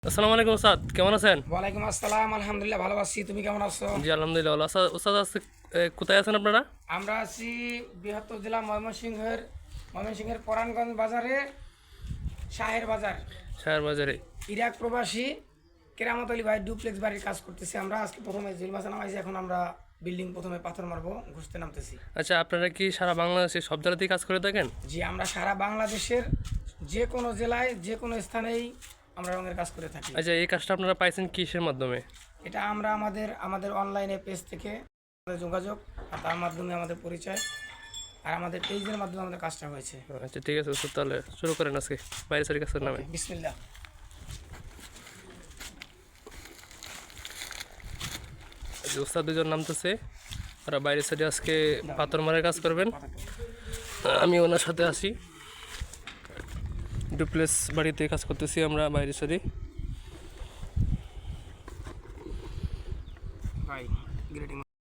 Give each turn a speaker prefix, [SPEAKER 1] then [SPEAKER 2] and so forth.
[SPEAKER 1] আসসালামু আলাইকুম ওস্তাদ, কেমন আছেন?
[SPEAKER 2] ওয়ালাইকুম আসসালাম, আলহামদুলিল্লাহ ভালো আছি। তুমি কেমন আছো?
[SPEAKER 1] জি আলহামদুলিল্লাহ ভালো। ওস্তাদ আজকে কোথায় আছেন আপনারা?
[SPEAKER 2] আমরা আছি বৃহত্তর জেলা ময়মনসিংহের পরাণগঞ্জ বাজারে, শাহের বাজার।
[SPEAKER 1] শাহের বাজারে।
[SPEAKER 2] ইরাক প্রবাসী কেরামত আলী ভাই ডুপ্লেক্স বাড়ির কাজ করতেছি। আমরা আজকে প্রথমে জিল মাছা নামাইছি, এখন আমরা বিল্ডিং প্রথমে পাথর মারবো, ঘুষতে নামতেছি।
[SPEAKER 1] আচ্ছা, আপনারা কি সারা বাংলাদেশে সব জায়গাতেই কাজ করে থাকেন?
[SPEAKER 2] জি, আমরা সারা বাংলাদেশের যে কোনো জেলায় যে কোনো স্থানেই আমরা রঙের কাজ করে থাকি।
[SPEAKER 1] আচ্ছা, এই কাজটা আপনারা পাইছেন কিসের মাধ্যমে?
[SPEAKER 2] এটা আমরা আমাদের অনলাইনে পেজ থেকে আমাদের যোগাযোগ, আর তার মাধ্যমে আমাদের পরিচয়, আর আমাদের পেজের মাধ্যমে আমাদের কাজটা হয়েছে।
[SPEAKER 1] আচ্ছা ঠিক আছে ওস্তাদ, তাহলে শুরু করেন আজকে বাইরে সারি কাজের নামে।
[SPEAKER 2] বিসমিল্লাহ।
[SPEAKER 1] ওস্তাদ দুজন নামতেছে, ওরা বাইরে সাইডে আজকে পাথর মারার কাজ করবেন। আমি ওনার সাথে আসি, ডুপ্লেক্স বাড়িতে কাজ করতেছি আমরা বাইরে সাইডে।
[SPEAKER 2] ভাই গ্রেডিং